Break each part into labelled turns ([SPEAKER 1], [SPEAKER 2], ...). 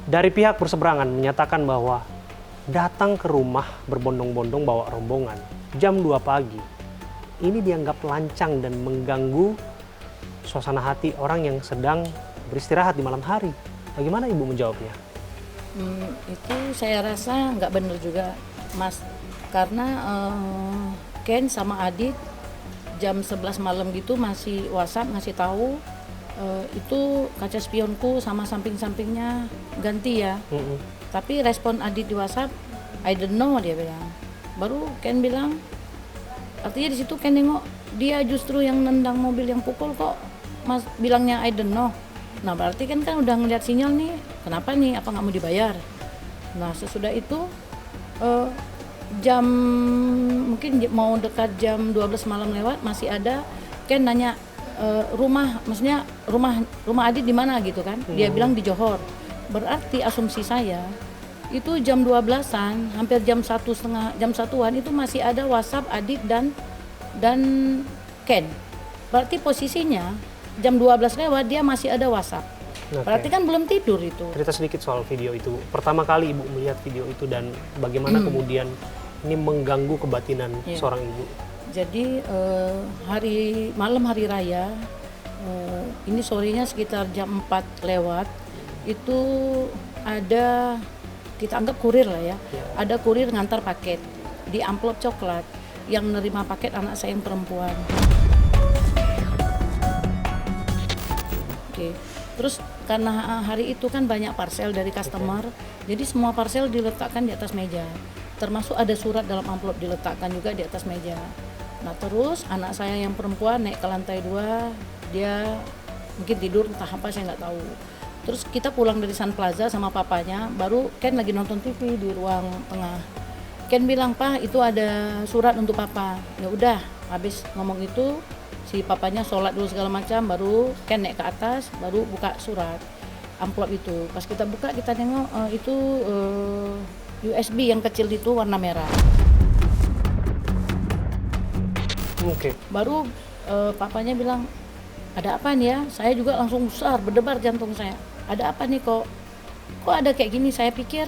[SPEAKER 1] Dari pihak berseberangan menyatakan bahwa datang ke rumah berbondong-bondong bawa rombongan jam 2 pagi ini dianggap lancang dan mengganggu suasana hati orang yang sedang beristirahat di malam hari. Bagaimana Ibu menjawabnya?
[SPEAKER 2] Itu saya rasa nggak benar juga, Mas. Karena Ken sama Adit jam 11 malam gitu masih WhatsApp ngasih tahu itu kaca spionku sama samping-sampingnya ganti ya. Tapi respon Adit di WhatsApp, I don't know, dia bilang. Baru Ken bilang, artinya di situ Ken nengok dia justru yang nendang mobil yang pukul kok Mas bilangnya I don't know. Nah berarti kan udah ngeliat sinyal nih, kenapa nih, apa nggak mau dibayar? Nah sesudah itu jam mungkin mau dekat jam 12 malam lewat masih ada Ken nanya maksudnya rumah Adit di mana gitu kan? Dia bilang di Johor. Berarti asumsi saya itu jam 12-an, hampir jam 1:30, jam 1-an itu masih ada WhatsApp Adit dan Ken. Berarti posisinya jam 12 lewat dia masih ada WhatsApp. Berarti kan belum tidur itu.
[SPEAKER 1] Cerita sedikit soal video itu. Pertama kali Ibu melihat video itu dan bagaimana kemudian ini mengganggu kebatinan seorang ibu.
[SPEAKER 2] Jadi malam hari raya, ini sorenya sekitar jam 4 lewat, itu ada, kita anggap kurir lah ya, ada kurir ngantar paket di amplop coklat yang menerima paket anak saya yang perempuan. Oke. Terus karena hari itu kan banyak parcel dari customer, jadi semua parcel diletakkan di atas meja. Termasuk ada surat dalam amplop diletakkan juga di atas meja. Nah terus anak saya yang perempuan naik ke lantai 2, dia mungkin tidur entah apa saya nggak tahu. Terus kita pulang dari Sun Plaza sama papanya, baru Ken lagi nonton TV di ruang tengah. Ken bilang, "Pak, itu ada surat untuk papa." Ya udah, habis ngomong itu si papanya sholat dulu segala macam, baru Ken naik ke atas, baru buka surat amplop itu. Pas kita buka kita tengok itu USB yang kecil itu warna merah. Baru papanya bilang, "Ada apa nih ya?" Saya juga langsung besar, berdebar jantung saya. "Ada apa nih kok ada kayak gini?" Saya pikir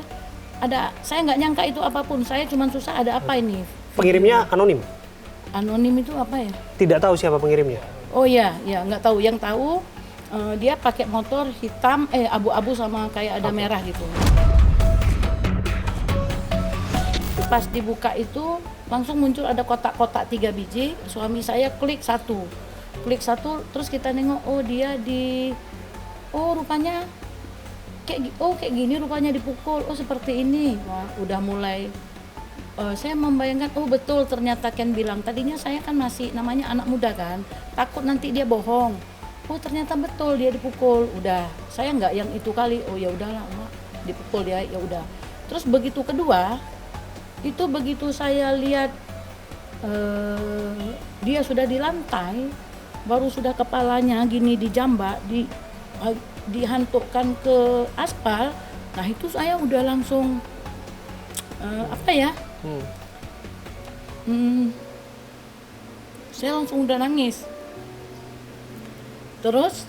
[SPEAKER 2] saya nggak nyangka itu apapun. Saya cuma susah, ada apa ini?
[SPEAKER 1] Pengirimnya anonim?
[SPEAKER 2] Anonim itu apa ya?
[SPEAKER 1] Tidak tahu siapa pengirimnya?
[SPEAKER 2] Oh iya, nggak tahu. Yang tahu dia pakai motor hitam, abu-abu sama kayak ada merah gitu. Pas dibuka itu langsung muncul ada kotak-kotak 3 biji. Suami saya klik satu, terus kita nengok, rupanya kayak gini rupanya dipukul, seperti ini. Wah, udah mulai saya membayangkan, betul ternyata Ken bilang. Tadinya saya kan masih namanya anak muda kan, takut nanti dia bohong. Ternyata betul dia dipukul. Udah, saya nggak yang itu kali. Ya udahlah, Mak, dipukul dia, ya udah. Terus begitu kedua, itu begitu saya lihat dia sudah di lantai, baru sudah kepalanya gini dijambak, dihantukkan ke aspal. Nah itu saya udah langsung saya langsung udah nangis. Terus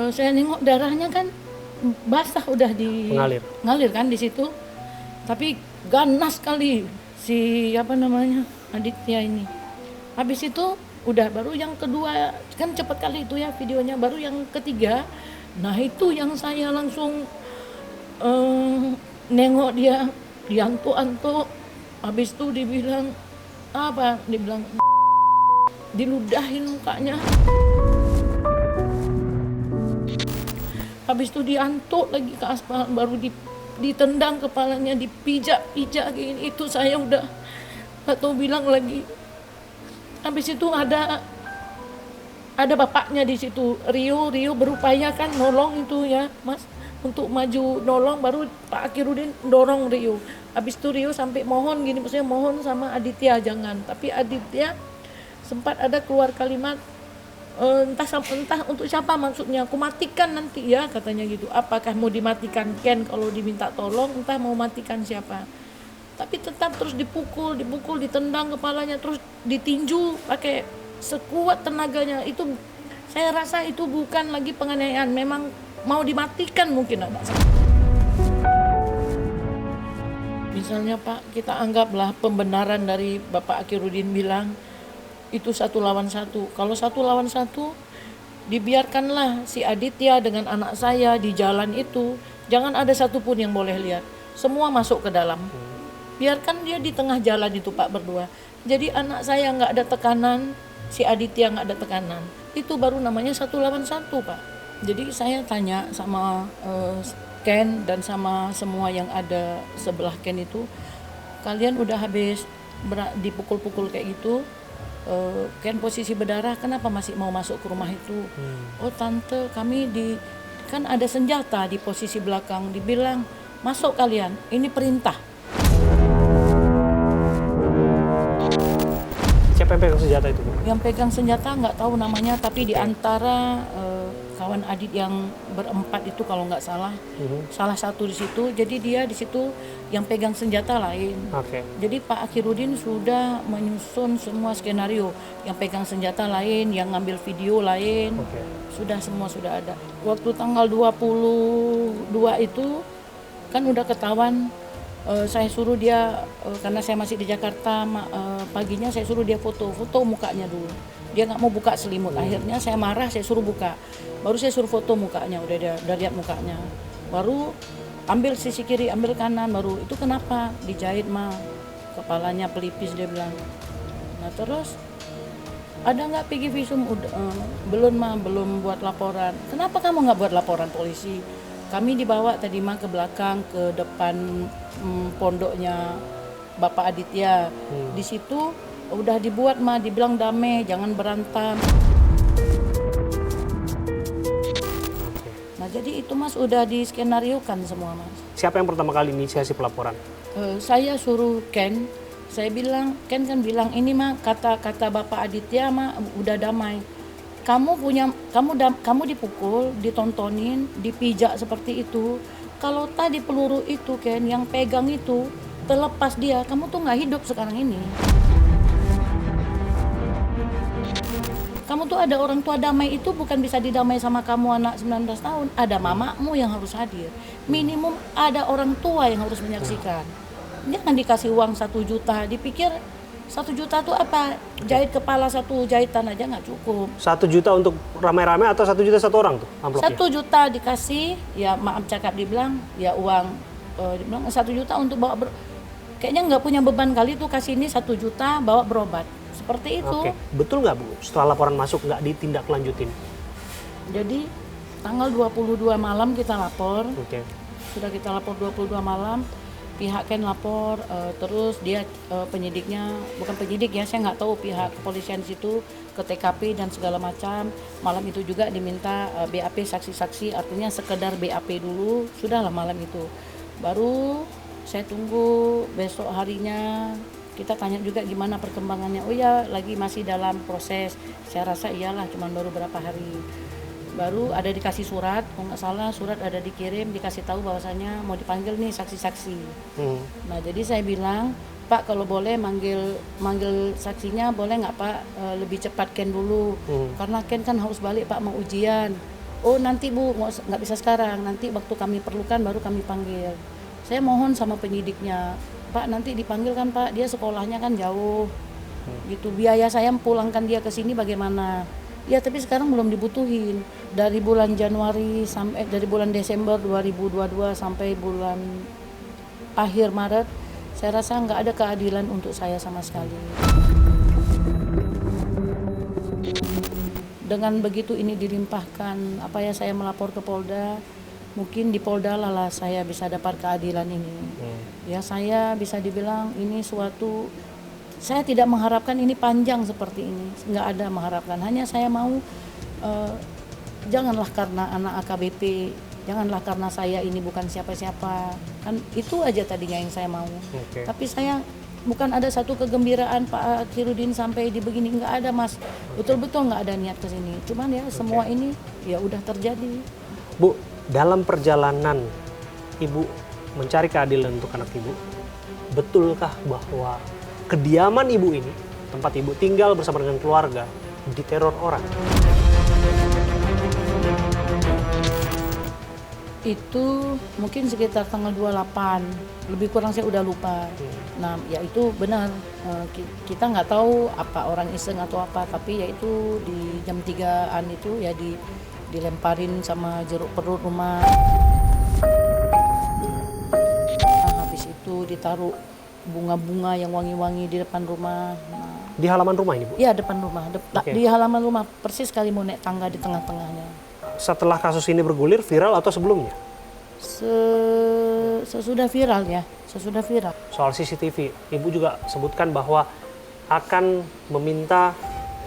[SPEAKER 2] saya nengok darahnya kan basah, udah ngalir kan di situ. Tapi ganas sekali si Aditya ini. Habis itu udah, baru yang kedua kan cepet kali itu ya videonya. Baru yang ketiga, nah itu yang saya langsung nengok dia diantuk-antuk. Habis itu dibilang diludahin mukanya. Habis itu diantuk lagi ke aspal, baru ditendang kepalanya, dipijak-pijak gini. Itu saya udah gak tahu bilang lagi. Habis itu ada bapaknya di situ, Rio berupaya kan nolong itu ya Mas, untuk maju nolong. Baru Pak Akirudin dorong Rio. Habis itu Rio sampai mohon gini, maksudnya mohon sama Aditya jangan. Tapi Aditya sempat ada keluar kalimat, entah untuk siapa maksudnya, aku matikan nanti ya katanya gitu. Apakah mau dimatikan Ken kalau diminta tolong, entah mau matikan siapa. Tapi tetap terus dipukul, ditendang kepalanya, terus ditinju pakai sekuat tenaganya. Itu saya rasa itu bukan lagi penganiayaan, memang mau dimatikan mungkin anak saya. Misalnya Pak, kita anggaplah pembenaran dari Bapak Akhiruddin bilang itu 1 lawan 1. Kalau 1 lawan 1, dibiarkanlah si Aditya dengan anak saya di jalan itu. Jangan ada satupun yang boleh lihat. Semua masuk ke dalam. Biarkan dia di tengah jalan itu Pak berdua. Jadi anak saya nggak ada tekanan, si Aditya nggak ada tekanan. Itu baru namanya 1 lawan 1 Pak. Jadi saya tanya sama Ken dan sama semua yang ada sebelah Ken itu, kalian udah habis dipukul-pukul kayak gitu, Ken posisi berdarah, kenapa masih mau masuk ke rumah itu? Oh tante, kami kan ada senjata di posisi belakang, dibilang masuk kalian, ini perintah.
[SPEAKER 1] Siapa yang pegang senjata itu, Bu?
[SPEAKER 2] Yang pegang senjata nggak tahu namanya, tapi di antara kawan Adit yang berempat itu kalau nggak salah, salah satu di situ. Jadi dia di situ yang pegang senjata lain. Jadi Pak Akhiruddin sudah menyusun semua skenario. Yang pegang senjata lain, yang ngambil video lain, semua sudah ada. Waktu tanggal 22 itu kan udah ketahuan. Saya suruh dia, karena saya masih di Jakarta, paginya saya suruh dia foto mukanya dulu. Dia nggak mau buka selimut. Akhirnya saya marah, saya suruh buka. Baru saya suruh foto mukanya, udah lihat mukanya. Baru ambil sisi kiri, ambil kanan, baru itu kenapa? Dijahit mah, kepalanya pelipis dia bilang. Nah terus ada nggak pergi visum? Belum mah, belum buat laporan. Kenapa kamu nggak buat laporan polisi? Kami dibawa tadi mah ke belakang, ke depan pondoknya Bapak Aditya. Di situ udah dibuat mah, dibilang damai, jangan berantem. Nah jadi itu Mas udah diskenariokan semua Mas.
[SPEAKER 1] Siapa yang pertama kali inisiasi pelaporan?
[SPEAKER 2] Saya suruh Ken. Saya bilang, Ken kan bilang ini mah kata Bapak Aditya mah udah damai. Kamu dipukul, ditontonin, dipijak seperti itu. Kalau tadi peluru itu Ken yang pegang itu terlepas dia, kamu tuh nggak hidup sekarang ini. Kamu tuh ada orang tua damai itu bukan bisa didamai sama kamu anak 19 tahun. Ada mamamu yang harus hadir. Minimum ada orang tua yang harus menyaksikan. Jangan dikasih uang 1 juta, dipikir 1 juta tuh apa? Jahit kepala 1 jahitan aja nggak cukup.
[SPEAKER 1] 1 juta untuk ramai-ramai atau 1 juta 1 orang tuh amplopnya?
[SPEAKER 2] 1 juta dikasih, ya maaf cakap dibilang, ya uang, dibilang 1 juta untuk bawa kayaknya nggak punya beban kali tuh kasih ini 1 juta bawa berobat. Seperti itu.
[SPEAKER 1] Betul nggak Bu, setelah laporan masuk nggak ditindaklanjutin?
[SPEAKER 2] Jadi tanggal 22 malam kita lapor, sudah kita lapor 22 malam, pihak Ken lapor, terus dia penyidiknya, bukan penyidik ya, saya nggak tahu pihak kepolisian situ ke TKP dan segala macam. Malam itu juga diminta BAP saksi-saksi, artinya sekedar BAP dulu, sudahlah malam itu. Baru saya tunggu besok harinya, kita tanya juga gimana perkembangannya. Oh ya, lagi masih dalam proses. Saya rasa iyalah, cuman baru berapa hari. Baru ada dikasih surat, kalau nggak salah surat ada dikirim, dikasih tahu bahwasanya mau dipanggil nih saksi-saksi. Nah jadi saya bilang, Pak kalau boleh manggil saksinya boleh nggak Pak, lebih cepat Ken dulu, karena Ken kan harus balik Pak mau ujian. Oh nanti Bu, nggak bisa sekarang, nanti waktu kami perlukan baru kami panggil. Saya mohon sama penyidiknya, Pak nanti dipanggil kan Pak, dia sekolahnya kan jauh, gitu. Biaya saya pulangkan dia ke sini bagaimana? Ya tapi sekarang belum dibutuhin. Dari bulan Januari sampai dari bulan Desember 2022 sampai bulan akhir Maret, saya rasa nggak ada keadilan untuk saya sama sekali. Dengan begitu ini dilimpahkan, saya melapor ke Polda. Mungkin di Polda lah saya bisa dapat keadilan ini. Ya saya bisa dibilang ini suatu, saya tidak mengharapkan ini panjang seperti ini, nggak ada mengharapkan. Hanya saya mau janganlah karena anak AKBP, janganlah karena saya ini bukan siapa-siapa, kan itu aja tadinya yang saya mau. Tapi saya bukan ada satu kegembiraan Pak Akhiruddin sampai di begini, nggak ada Mas, betul-betul nggak ada niat ke sini. Cuman ya semua ini ya udah terjadi.
[SPEAKER 1] Bu, dalam perjalanan Ibu mencari keadilan untuk anak Ibu, betulkah bahwa kediaman Ibu ini, tempat Ibu tinggal bersama dengan keluarga, diteror orang?
[SPEAKER 2] Itu mungkin sekitar tanggal 28, lebih kurang saya udah lupa. Nah, ya itu benar, kita nggak tahu apa orang iseng atau apa, tapi ya itu di jam 3-an itu ya dilemparin sama jeruk perut rumah. Nah, habis itu ditaruh bunga-bunga yang wangi-wangi di depan rumah. Nah,
[SPEAKER 1] Di halaman rumah ini, Bu?
[SPEAKER 2] iya depan rumah,
[SPEAKER 1] Oke.
[SPEAKER 2] di halaman rumah, persis sekali mau naik tangga di tengah-tengahnya.
[SPEAKER 1] Setelah kasus ini bergulir, viral atau sebelumnya?
[SPEAKER 2] Sesudah viral ya, sesudah viral.
[SPEAKER 1] Soal CCTV, Ibu juga sebutkan bahwa akan meminta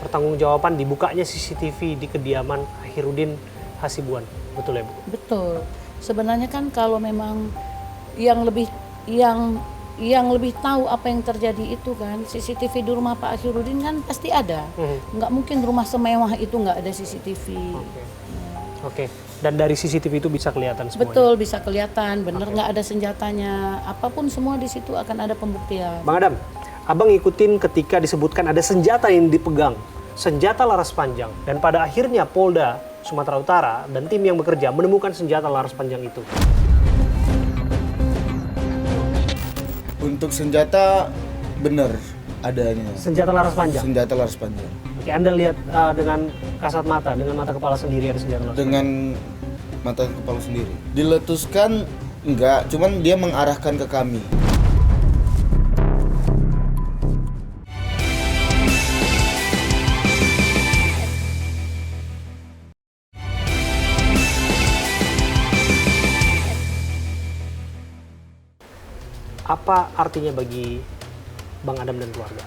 [SPEAKER 1] pertanggungjawaban dibukanya CCTV di kediaman Akhirudin Hasibuan. Betul ya, Bu?
[SPEAKER 2] Betul. Sebenarnya kan kalau memang yang lebih tahu apa yang terjadi itu kan CCTV di rumah Pak Akhirudin kan pasti ada. Nggak mungkin rumah semewah itu nggak ada CCTV.
[SPEAKER 1] Oke. Dan dari CCTV itu bisa kelihatan semuanya?
[SPEAKER 2] Betul, bisa kelihatan. Bener nggak ada senjatanya. Apapun semua di situ akan ada pembuktian.
[SPEAKER 1] Bang Adam, Abang ikutin ketika disebutkan ada senjata yang dipegang. Senjata laras panjang. Dan pada akhirnya Polda Sumatera Utara dan tim yang bekerja menemukan senjata laras panjang itu.
[SPEAKER 3] Untuk senjata benar adanya.
[SPEAKER 1] Senjata laras panjang?
[SPEAKER 3] Senjata laras panjang.
[SPEAKER 1] Oke, Anda lihat dengan kasat mata, dengan mata kepala sendiri ada senjata laras panjang?
[SPEAKER 3] Dengan mata kepala sendiri. Diletuskan enggak, cuman dia mengarahkan ke kami.
[SPEAKER 1] Apa artinya bagi Bang Adam dan keluarga?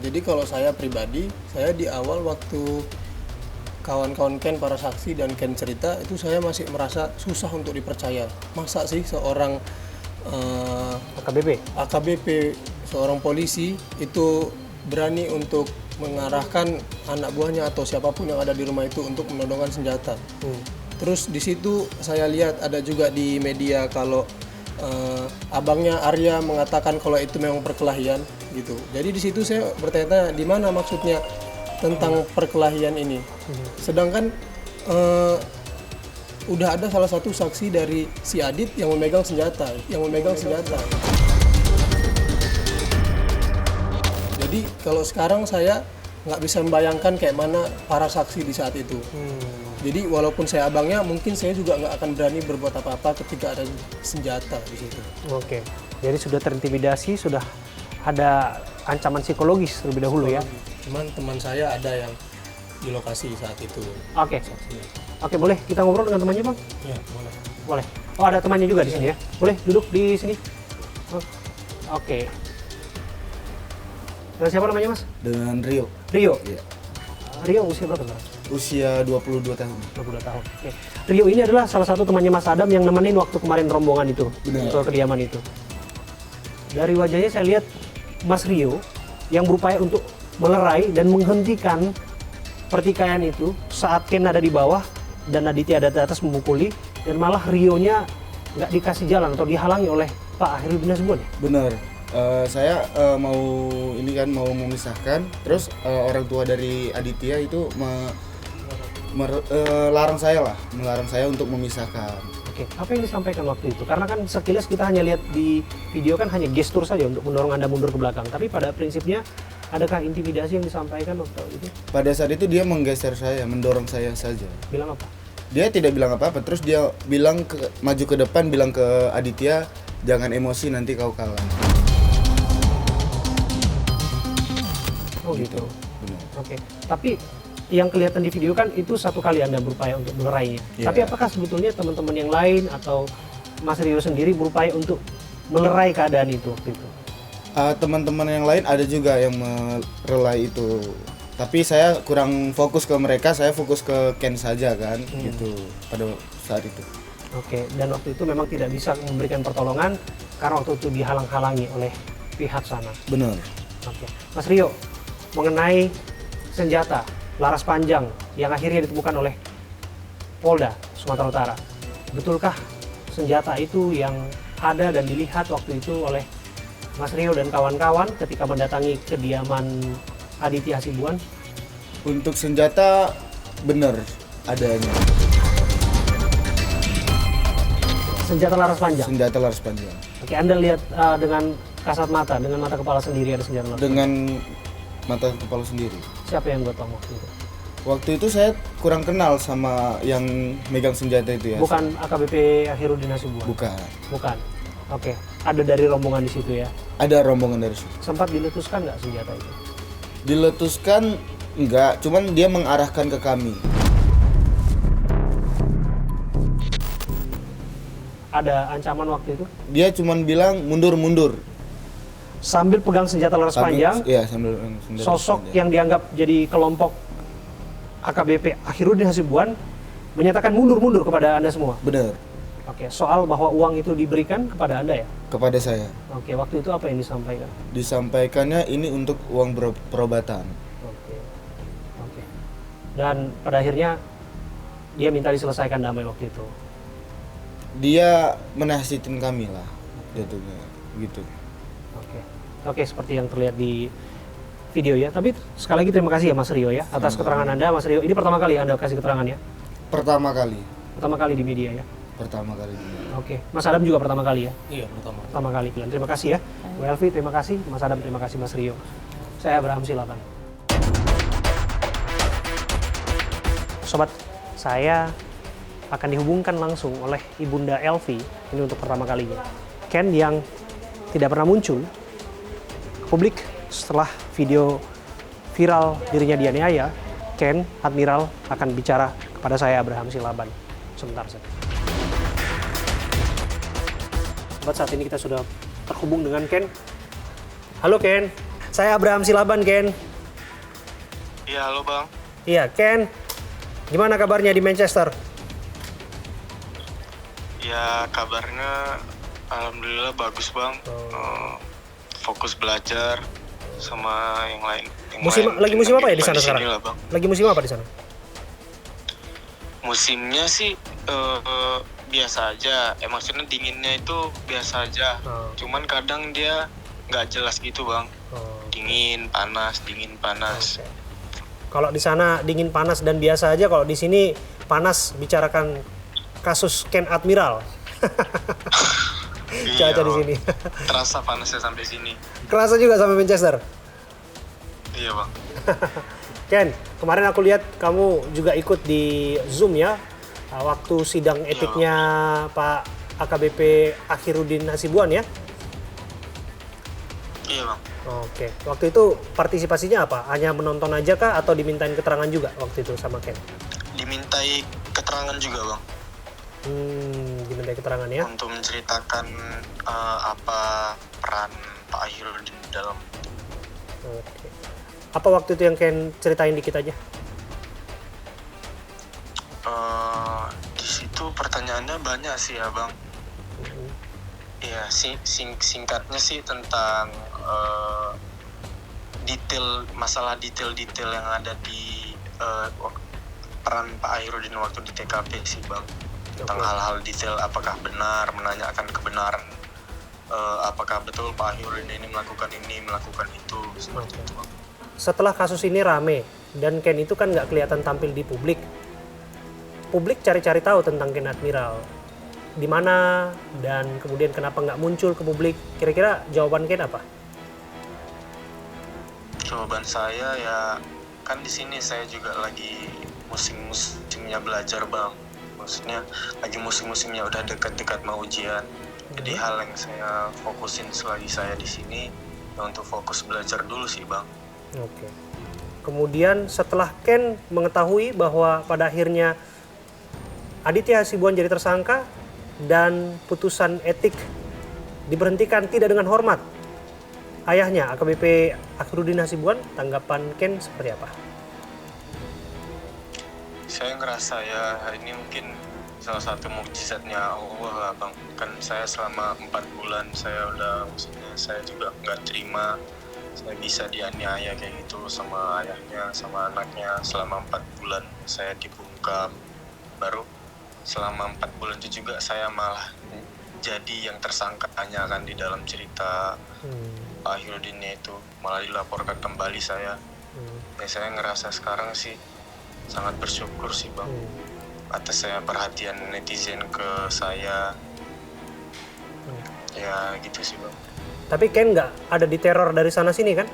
[SPEAKER 4] Jadi kalau saya pribadi, saya di awal waktu kawan-kawan Ken, para saksi dan Ken cerita, itu saya masih merasa susah untuk dipercaya. Masa sih seorang AKBP, seorang polisi itu berani untuk mengarahkan anak buahnya atau siapapun yang ada di rumah itu untuk menodongkan senjata. Terus di situ saya lihat ada juga di media kalau abangnya Arya mengatakan kalau itu memang perkelahian gitu. Jadi di situ saya bertanya di mana maksudnya tentang perkelahian ini. Sedangkan udah ada salah satu saksi dari si Adit yang memegang senjata, Jadi kalau sekarang saya nggak bisa membayangkan kayak mana para saksi di saat itu. Jadi walaupun saya abangnya, mungkin saya juga nggak akan berani berbuat apa-apa ketika ada senjata di situ.
[SPEAKER 1] Oke, jadi sudah terintimidasi, sudah ada ancaman psikologis terlebih dahulu ya?
[SPEAKER 4] Cuman teman saya ada yang di lokasi saat itu.
[SPEAKER 1] Oke, oke, boleh kita ngobrol dengan temannya, Bang?
[SPEAKER 4] Ya, boleh.
[SPEAKER 1] Boleh. Oh, ada temannya juga di sini ya? Boleh duduk di sini? Oh, oke. Dengan siapa namanya, Mas?
[SPEAKER 3] Dengan Rio.
[SPEAKER 1] Rio?
[SPEAKER 3] Iya.
[SPEAKER 1] Rio usia berapa sekarang?
[SPEAKER 3] Usia 22 tahun.
[SPEAKER 1] 22 tahun. Oke. Rio ini adalah salah satu temannya Mas Adam yang nemenin waktu kemarin rombongan itu,
[SPEAKER 3] Benar.
[SPEAKER 1] ke kediaman itu. Dari wajahnya saya lihat Mas Rio yang berupaya untuk melerai dan menghentikan pertikaian itu saat Ken ada di bawah dan Aditya ada di atas memukuli, dan malah Rio-nya nggak dikasih jalan atau dihalangi oleh Pak Akhirudin Hasibuan.
[SPEAKER 3] Benar. Saya mau memisahkan, terus orang tua dari Aditya itu melarang saya untuk memisahkan.
[SPEAKER 1] Oke, apa yang disampaikan waktu itu? Karena kan sekilas kita hanya lihat di video kan hanya gestur saja untuk mendorong Anda mundur ke belakang. Tapi pada prinsipnya, adakah intimidasi yang disampaikan waktu itu?
[SPEAKER 3] Pada saat itu dia menggeser saya, mendorong saya saja.
[SPEAKER 1] Bilang apa?
[SPEAKER 3] Dia tidak bilang apa-apa, terus dia bilang maju ke depan, bilang ke Aditya, jangan emosi nanti kau kalah.
[SPEAKER 1] Oh gitu.
[SPEAKER 3] Benar.
[SPEAKER 1] Oke. Tapi yang kelihatan di video kan itu satu kali Anda berupaya untuk melerainya.
[SPEAKER 3] Iya.
[SPEAKER 1] Tapi apakah sebetulnya teman-teman yang lain atau Mas Rio sendiri berupaya untuk melerai keadaan itu waktu itu?
[SPEAKER 3] Teman-teman yang lain ada juga yang merelai itu. Tapi saya kurang fokus ke mereka, saya fokus ke Ken saja kan, gitu pada saat itu.
[SPEAKER 1] Oke, dan waktu itu memang tidak bisa memberikan pertolongan karena waktu itu dihalang-halangi oleh pihak sana.
[SPEAKER 3] Benar.
[SPEAKER 1] Oke, Mas Rio, mengenai senjata laras panjang yang akhirnya ditemukan oleh Polda Sumatera Utara, betulkah senjata itu yang ada dan dilihat waktu itu oleh Mas Rio dan kawan-kawan ketika mendatangi kediaman Aditya Hasibuan?
[SPEAKER 3] Untuk senjata benar adanya.
[SPEAKER 1] Senjata laras panjang.
[SPEAKER 3] senjata laras panjang.
[SPEAKER 1] Oke, Anda lihat dengan kasat mata, dengan mata kepala sendiri ada senjata laras panjang.
[SPEAKER 3] Dengan mata kepala sendiri.
[SPEAKER 1] Siapa yang gotong waktu itu?
[SPEAKER 3] Waktu itu saya kurang kenal sama yang megang senjata itu ya.
[SPEAKER 1] Bukan AKBP Akhirudin Hasibuan?
[SPEAKER 3] Bukan.
[SPEAKER 1] Bukan. Oke, ada dari rombongan di situ ya.
[SPEAKER 3] Ada rombongan dari situ.
[SPEAKER 1] Sempat diletuskan nggak senjata itu?
[SPEAKER 3] Diletuskan enggak, cuman dia mengarahkan ke kami.
[SPEAKER 1] Ada ancaman waktu itu?
[SPEAKER 3] Dia cuman bilang mundur.
[SPEAKER 1] Sambil pegang senjata laras panjang,
[SPEAKER 3] Iya, sambil senjata laras
[SPEAKER 1] sosok
[SPEAKER 3] panjang.
[SPEAKER 1] yang dianggap jadi kelompok AKBP Akhirudin Hasibuan menyatakan mundur kepada Anda semua.
[SPEAKER 3] Benar,
[SPEAKER 1] Oke, soal bahwa uang itu diberikan kepada Anda ya?
[SPEAKER 3] kepada saya.
[SPEAKER 1] Oke, waktu itu apa yang disampaikan?
[SPEAKER 3] Disampaikannya ini untuk uang perobatan.
[SPEAKER 1] Oke. Oke. Dan pada akhirnya dia minta diselesaikan damai waktu itu.
[SPEAKER 3] Dia menasihatin kami lah, jatuhnya gitu.
[SPEAKER 1] Oke. Oke, seperti yang terlihat di video ya. Tapi sekali lagi terima kasih ya Mas Rio ya atas keterangan Anda, Mas Rio. Ini pertama kali Anda kasih keterangan ya?
[SPEAKER 3] Pertama kali
[SPEAKER 1] Pertama kali di media ya. Oke. Mas Adam juga pertama kali ya?
[SPEAKER 4] Iya,
[SPEAKER 1] Pertama kali. Dan terima kasih ya. Bu Elvi, terima kasih. Mas Adam, terima kasih. Mas Rio. Saya Abraham, silakan. Sobat, saya akan dihubungkan langsung oleh Ibunda Elvi. Ini untuk pertama kalinya. Ken yang tidak pernah muncul ke publik setelah video viral dirinya dianiaya. Ken, Admiral, akan bicara kepada saya Abraham Silaban. Sebentar saja. Sobat, saat ini kita sudah terhubung dengan Ken. Halo Ken, saya Abraham Silaban Ken.
[SPEAKER 5] Iya, halo Bang.
[SPEAKER 1] Iya Ken, gimana kabarnya di Manchester?
[SPEAKER 5] Ya, kabarnya alhamdulillah bagus Bang. Fokus belajar sama yang lain.
[SPEAKER 1] Lagi musim apa ya di sana sekarang?
[SPEAKER 5] Lah, Bang.
[SPEAKER 1] Lagi musim apa di sana?
[SPEAKER 5] Musimnya sih biasa aja. Maksudnya dinginnya itu biasa aja. Cuman kadang dia nggak jelas gitu Bang. Dingin, panas, dingin, panas.
[SPEAKER 1] Oke. Kalau di sana dingin panas dan biasa aja, kalau di sini panas bicarakan kasus Ken Admiral.
[SPEAKER 5] Iya,
[SPEAKER 1] Cuaca di
[SPEAKER 5] Bang.
[SPEAKER 1] sini.
[SPEAKER 5] Terasa panasnya sampai sini.
[SPEAKER 1] Kerasa juga sampai Manchester.
[SPEAKER 5] Iya Bang.
[SPEAKER 1] Ken, kemarin aku lihat kamu juga ikut di Zoom ya, waktu sidang etiknya Pak AKBP Akhirudin Hasibuan ya?
[SPEAKER 5] Iya Bang.
[SPEAKER 1] Oke, waktu itu partisipasinya apa? Hanya menonton aja kah atau dimintain keterangan juga waktu itu sama Ken?
[SPEAKER 5] Dimintai keterangan juga Bang.
[SPEAKER 1] Dimintai keterangan ya?
[SPEAKER 5] Untuk menceritakan apa peran Pak Akhirudin dalam.
[SPEAKER 1] Oke. Apa waktu itu yang Ken ceritain dikit aja?
[SPEAKER 5] Di situ pertanyaannya banyak sih ya Bang. Iya, singkatnya sih tentang masalah detail-detail yang ada di peran Pak Akhirudin waktu di TKP sih Bang. Tentang hal-hal detail, apakah benar, menanyakan kebenaran, apakah betul Pak Akhirudin ini melakukan itu, seperti itu Bang.
[SPEAKER 1] Setelah kasus ini rame dan Ken itu kan nggak kelihatan tampil di publik. Publik cari-cari tahu tentang Ken Admiral. Di mana dan kemudian kenapa nggak muncul ke publik? Kira-kira jawaban Ken apa?
[SPEAKER 5] Jawaban saya ya, kan di sini saya juga lagi musim-musimnya belajar Bang. Maksudnya lagi musim-musimnya udah dekat-dekat mau ujian. Jadi hal yang saya fokusin selagi saya di sini ya untuk fokus belajar dulu sih Bang.
[SPEAKER 1] Oke. Kemudian setelah Ken mengetahui bahwa pada akhirnya Aditya Hasibuan jadi tersangka dan putusan etik diberhentikan tidak dengan hormat, ayahnya AKBP Akhirudin Hasibuan, tanggapan Ken seperti apa?
[SPEAKER 5] Saya ngerasa ya ini mungkin salah satu mukjizatnya Allah lah Bang. Kan saya selama 4 bulan saya juga nggak terima saya bisa dianiaya kayak gitu sama ayahnya, sama anaknya. Selama 4 bulan saya dibungkam. Baru selama 4 bulan itu juga saya malah jadi yang tersangkanya kan di dalam cerita Pak Akhirudinnya itu. Malah dilaporkan kembali saya. Ya saya ngerasa sekarang sih sangat bersyukur sih Bang. Atas saya perhatian netizen ke saya. Ya gitu sih bang.
[SPEAKER 1] Tapi Ken nggak ada diteror dari sana sini kan?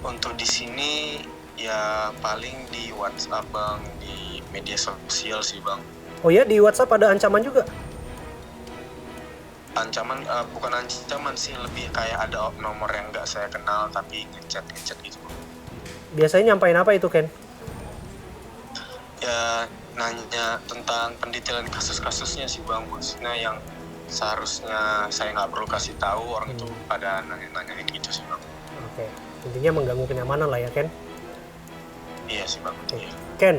[SPEAKER 5] Untuk di sini ya paling di WhatsApp bang, di media sosial sih bang.
[SPEAKER 1] Oh ya, di WhatsApp ada ancaman juga?
[SPEAKER 5] Ancaman bukan ancaman sih, lebih kayak ada nomor yang nggak saya kenal tapi ngechat gitu bang.
[SPEAKER 1] Biasanya nyampain apa itu Ken?
[SPEAKER 5] Ya nanya tentang pendetailan kasus-kasusnya sih bang, maksudnya yang seharusnya saya nggak perlu kasih tahu, orang itu pada nanya-nanyain gitu sih bang.
[SPEAKER 1] Oke, intinya mengganggu kenyamanan lah ya Ken?
[SPEAKER 5] Iya sih bang.
[SPEAKER 1] Oke.
[SPEAKER 5] Iya.
[SPEAKER 1] Ken,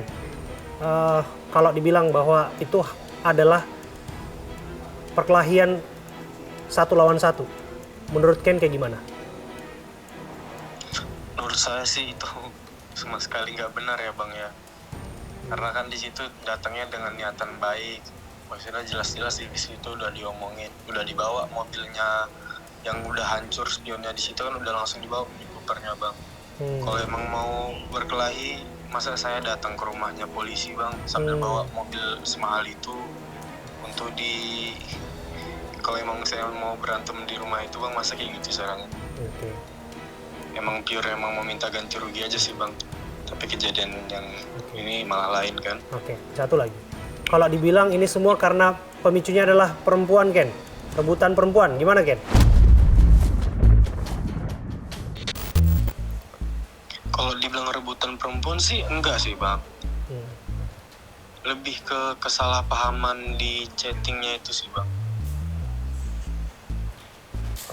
[SPEAKER 1] kalau dibilang bahwa itu adalah perkelahian 1 lawan 1, menurut Ken kayak gimana?
[SPEAKER 5] Menurut saya sih itu sama sekali nggak benar ya bang ya, karena kan di situ datangnya dengan niatan baik, maksudnya jelas-jelas di situ udah diomongin, udah dibawa mobilnya yang udah hancur spionnya di situ kan udah langsung dibawa di kopernya bang. Kalau emang mau berkelahi, masa saya datang ke rumahnya polisi bang sambil bawa mobil semahal itu untuk kalau emang saya mau berantem di rumah itu bang, masa kayak gitu caranya?
[SPEAKER 1] Oke.
[SPEAKER 5] Emang pure emang mau minta ganti rugi aja sih bang, tapi kejadian yang ini malah lain kan.
[SPEAKER 1] Oke, satu lagi. Kalau dibilang ini semua karena pemicunya adalah perempuan Ken, rebutan perempuan, gimana Ken?
[SPEAKER 5] Kalau dibilang rebutan perempuan sih enggak sih bang, lebih ke kesalahpahaman di chattingnya itu sih bang.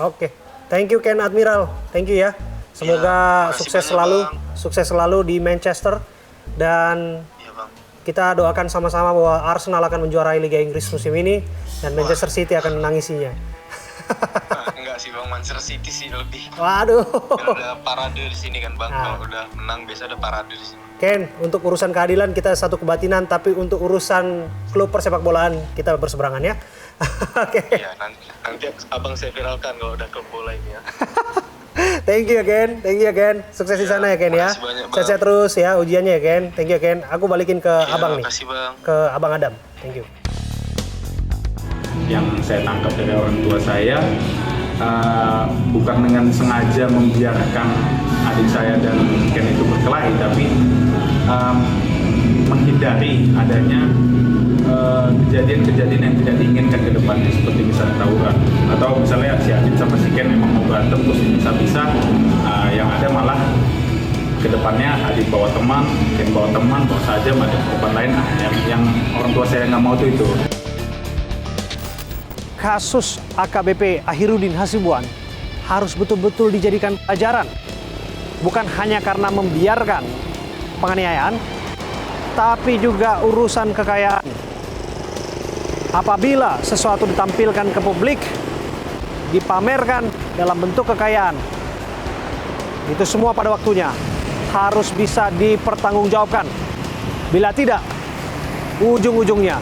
[SPEAKER 1] Oke, thank you Ken Admiral, thank you ya. Semoga
[SPEAKER 5] Ya, makasih
[SPEAKER 1] sukses
[SPEAKER 5] banyak,
[SPEAKER 1] selalu,
[SPEAKER 5] Bang.
[SPEAKER 1] sukses selalu di Manchester, dan
[SPEAKER 5] Iya bang.
[SPEAKER 1] kita doakan sama-sama bahwa Arsenal akan menjuarai Liga Inggris musim ini dan Manchester City akan menangisinya.
[SPEAKER 5] Nah, enggak sih bang, Manchester City sih lebih.
[SPEAKER 1] Waduh.
[SPEAKER 5] Kan ada parade di sini kan bang,
[SPEAKER 1] Ah.
[SPEAKER 5] kalau udah menang biasa ada parade di sini.
[SPEAKER 1] Ken, untuk urusan keadilan kita satu kebatinan, tapi untuk urusan klub persepak bolaan kita berseberangan ya. Oke.
[SPEAKER 5] Iya, nanti abang saya viralkan kalau udah klub bola ini ya.
[SPEAKER 1] Thank you Ken, thank you Ken. Sukses di
[SPEAKER 5] Ya,
[SPEAKER 1] sana ya Ken ya.
[SPEAKER 5] makasih banyak, Bang.
[SPEAKER 1] Sehat-sehat terus ya ujiannya ya Ken. Thank you Ken. Aku balikin ke
[SPEAKER 5] Ya,
[SPEAKER 1] abang nih.
[SPEAKER 5] makasih bang.
[SPEAKER 1] Ke Abang Adam. Thank you.
[SPEAKER 6] Yang saya tangkap dari orang tua saya bukan dengan sengaja membiarkan adik saya dan Ken itu berkelahi, tapi menghindari adanya kejadian-kejadian yang tidak diinginkan ke depannya, seperti misalnya tawuran atau misalnya si Adit sama si Ken memang mau berantem terus bisa-bisa yang ada malah ke depannya Adit bawa teman, Ken bawa teman, bawa saja ada korban lain. Yang orang tua saya nggak mau tuh itu.
[SPEAKER 1] Kasus AKBP Ahirudin Hasibuan harus betul-betul dijadikan pelajaran. Bukan hanya karena membiarkan penganiayaan, tapi juga urusan kekayaan. Apabila sesuatu ditampilkan ke publik, dipamerkan dalam bentuk kekayaan, itu semua pada waktunya harus bisa dipertanggungjawabkan. Bila tidak, ujung-ujungnya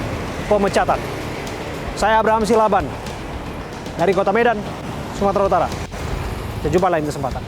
[SPEAKER 1] pemecatan. Saya Abraham Silaban dari Kota Medan, Sumatera Utara. Sampai jumpa lain kesempatan.